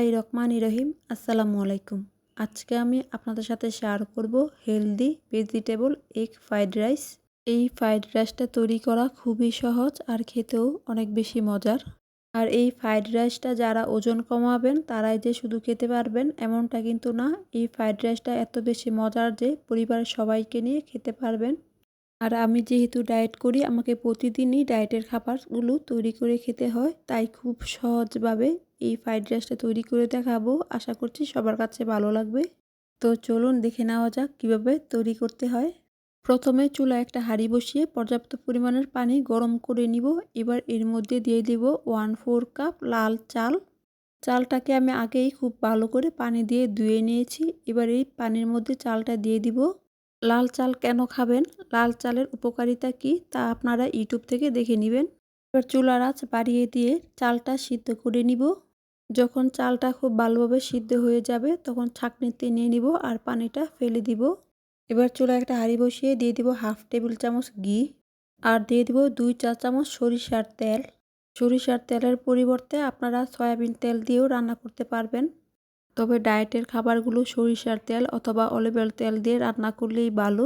বিসমিল্লাহির রহমানির রহিম। আসসালামু আলাইকুম। আজকে আমি আপনাদের সাথে শেয়ার করব healthy vegetable egg fried rice. এই ফ্রাইড রাইসটা তৈরি করা খুবই সহজ আর খেতেও অনেক বেশি মজার। আর এই ফ্রাইড রাইসটা যারা ওজন কমাবেন তারাই যে শুধু খেতে পারবেন এমনটা কিন্তু না। এই ফ্রাইড রাইসটা এত বেশি মজার যে পরিবারের সবাইকে নিয়ে খেতে পারবেন। আর আমি যেহেতু ডায়েট করি আমাকে প্রতিদিনই ডায়েটের খাবারগুলো তৈরি করে খেতে হয়, তাই খুব সহজভাবে এই ফ্রাইড রাইসটা তৈরি করে দেখাবো। আশা করছি সবার কাছে ভালো লাগবে। তো চলুন দেখে নেওয়া যাক কীভাবে তৈরি করতে হয়। প্রথমে চুলায় একটা হাঁড়ি বসিয়ে পর্যাপ্ত পরিমাণের পানি গরম করে নিব। এবার এর মধ্যে দিয়ে দিব 1/4 কাপ লাল চাল। চালটাকে আমি আগেই খুব ভালো করে পানি দিয়ে ধুয়ে নিয়েছি। এবার এই পানির মধ্যে চালটা দিয়ে দিব। লাল চাল কেন খাবেন, লাল চালের উপকারিতা কী তা আপনারা ইউটিউব থেকে দেখে নেবেন। এবার চুলার আঁচ বাড়িয়ে দিয়ে চালটা সিদ্ধ করে নিব। যখন চালটা খুব ভালোভাবে সিদ্ধ হয়ে যাবে তখন ছাঁকনিতে নিয়ে নিব আর পানিটা ফেলে দিব। এবার চুলায় একটা হাঁড়ি বসিয়ে দিয়ে দিব 1/2 টেবিল চামচ ঘি আর দিয়ে দিব 2 চা চামচ সরিষার তেল। সরিষার তেলের পরিবর্তে আপনারা সয়াবিন তেল দিয়েও রান্না করতে পারবেন, তবে ডায়েটের খাবারগুলো সরিষার তেল অথবা অলিভ অয়েল তেল দিয়ে রান্না করলেই ভালো।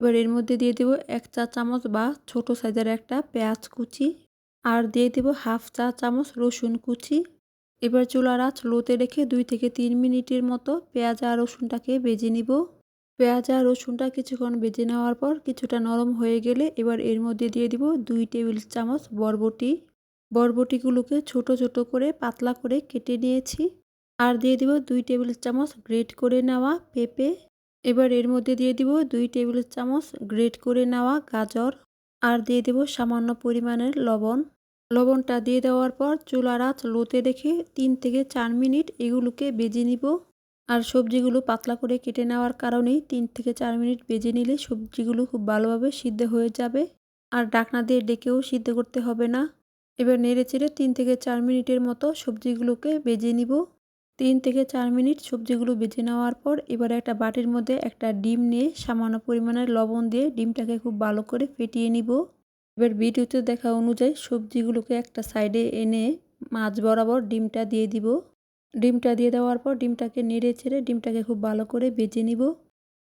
এবার এর মধ্যে দিয়ে দেব 1 চা চামচ বা ছোট সাইজের একটা পেঁয়াজ কুচি আর দিয়ে দেব 1/2 চা চামচ রসুন কুচি। এবার চুলার আঁচ লোতে রেখে 2 থেকে 3 মিনিটের মতো পেঁয়াজ আর রসুনটাকে ভেজে নিব। পেঁয়াজ আর রসুনটা কিছুক্ষণ ভেজে নেওয়ার পর কিছুটা নরম হয়ে গেলে এবার এর মধ্যে দিয়ে দিব 2 টেবিল চামচ বরবটি। বরবটিগুলোকে ছোট ছোট করে পাতলা করে কেটে নিয়েছি। আর দিয়ে দিব 2 টেবিল চামচ গ্রেট করে নেওয়া পেঁপে। এবার এর মধ্যে দিয়ে দিব 2 টেবিল চামচ গ্রেট করে নেওয়া গাজর আর দিয়ে দেব সামান্য পরিমাণের লবণ। লবণটা দিয়ে দেওয়ার পর চুলার আঁচ লোতে রেখে 3 থেকে 4 মিনিট এগুলোকে ভেজে নিব। আর সবজিগুলো পাতলা করে কেটে নেওয়ার কারণেই 3 থেকে 4 মিনিট ভেজে নিলে সবজিগুলো খুব ভালোভাবে সিদ্ধ হয়ে যাবে আর ঢাকনা দিয়ে ডেকেও সিদ্ধ করতে হবে না। এবার নেড়েচেড়ে 3 থেকে 4 মিনিটের মতো সবজিগুলোকে ভেজে নিব। 3 থেকে 4 মিনিট সবজিগুলো ভেজে নেওয়ার পর এবার একটা বাটির মধ্যে একটা ডিম নিয়ে সামান্য পরিমাণের লবণ দিয়ে ডিমটাকে খুব ভালো করে ফেটিয়ে নিব। এবার ভিডিওতে দেখা অনুযায়ী সবজিগুলোকে একটা সাইডে এনে মাঝ বরাবর ডিমটা দিয়ে দিব। ডিমটা দিয়ে দেওয়ার পর ডিমটাকে নেড়ে ছেড়ে ডিমটাকে খুব ভালো করে ভেজে নিব।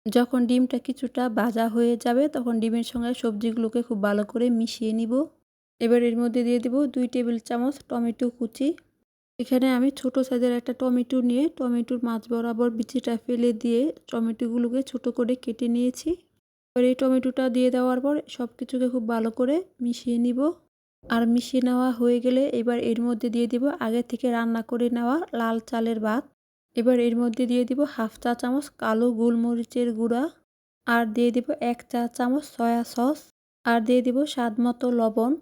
যখন ডিমটা কিছুটা ভাজা হয়ে যাবে তখন ডিমের সঙ্গে সবজিগুলোকে খুব ভালো করে মিশিয়ে নিব। এবার এর মধ্যে দিয়ে দেব 2 টেবিল চামচ টমেটো কুচি। এখানে আমি ছোট সাইজের একটা টমেটো নিয়ে টমেটোর মাঝ বরাবর বিচিটা ফেলে দিয়ে টমেটোগুলোকে ছোট করে কেটে নিয়েছি। এবার এই টমেটোটা দিয়ে দেওয়ার পর সব কিছুকে খুব ভালো করে মিশিয়ে নিব। আর মিশিয়ে নেওয়া হয়ে গেলে এবার এর মধ্যে দিয়ে দিব আগে থেকে রান্না করে নেওয়া লাল চালের ভাত। এবার এর মধ্যে দিয়ে দিব 1/2 চা চামচ কালো গোলমরিচের গুঁড়া আর দিয়ে দিব 1 চা চামচ সয়া সস আর দিয়ে দিব স্বাদ মতো লবণ।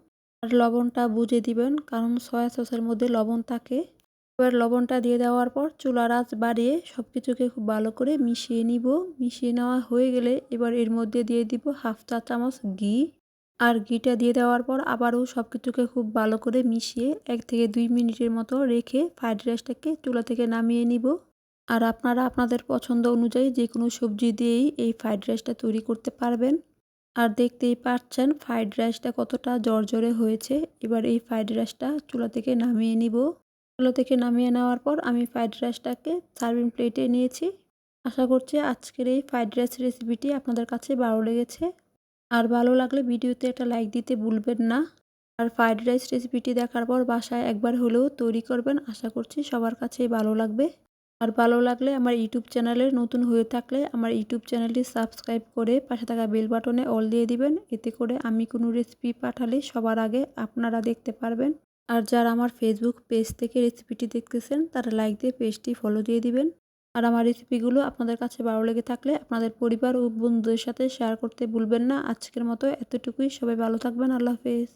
আর লবণটা বুঝে দিবেন কারণ সয়া সসের মধ্যে লবণ থাকে। এবার লবণটা দিয়ে দেওয়ার পর চুলার আঁচ বাড়িয়ে সব কিছুকে খুব ভালো করে মিশিয়ে নিব। মিশিয়ে নেওয়া হয়ে গেলে এবার এর মধ্যে দিয়ে দিব 1/2 চা চামচ ঘি আর ঘিটা দিয়ে দেওয়ার পর আবারও সব কিছুকে খুব ভালো করে মিশিয়ে 1 থেকে 2 মিনিটের মতো রেখে ফ্রাইড রাইসটাকে চুলা থেকে নামিয়ে নিব। আর আপনারা আপনাদের পছন্দ অনুযায়ী যে কোনো সবজি দিয়েই এই ফ্রাইড রাইসটা তৈরি করতে পারবেন। আর দেখতেই পাচ্ছেন ফ্রাইড রাইসটা কতটা ঝরঝরে হয়েছে। এবার এই ফ্রাইড রাইসটা চুলা থেকে নামিয়ে নিব। চুলা থেকে নামিয়ে নেওয়ার পর আমি ফ্রাইড রাইসটাকে সার্ভিং প্লেটে নিয়েছি। আশা করছি আজকের এই ফ্রাইড রাইস রেসিপিটি আপনাদের কাছে ভালো লেগেছে। আর ভালো লাগলে ভিডিওতে একটা লাইক দিতে ভুলবেন না। আর ফ্রাইড রাইস রেসিপিটি দেখার পর বাসায় একবার হলেও তৈরি করবেন, আশা করছি সবার কাছেই ভালো লাগবে। আর ভালো লাগলে আমার ইউটিউব চ্যানেলে নতুন হয়ে থাকলে আমার ইউটিউব চ্যানেলটি সাবস্ক্রাইব করে পাশে থাকা বেল বাটনে অল দিয়ে দিবেন। এতে করে আমি কোনো রেসিপি পাঠালে সবার আগে আপনারা দেখতে পারবেন। আর যারা আমার ফেসবুক পেজ থেকে রেসিপিটি দেখতেছেন তারা লাইক দিয়ে পেজটি ফলো দিয়ে দিবেন। আর আমার রেসিপিগুলো আপনাদের কাছে ভালো লেগে থাকলে আপনাদের পরিবার ও বন্ধুদের সাথে শেয়ার করতে ভুলবেন না। আজকের মতো এতটুকুই। সবাই ভালো থাকবেন। আল্লাহ হাফেজ।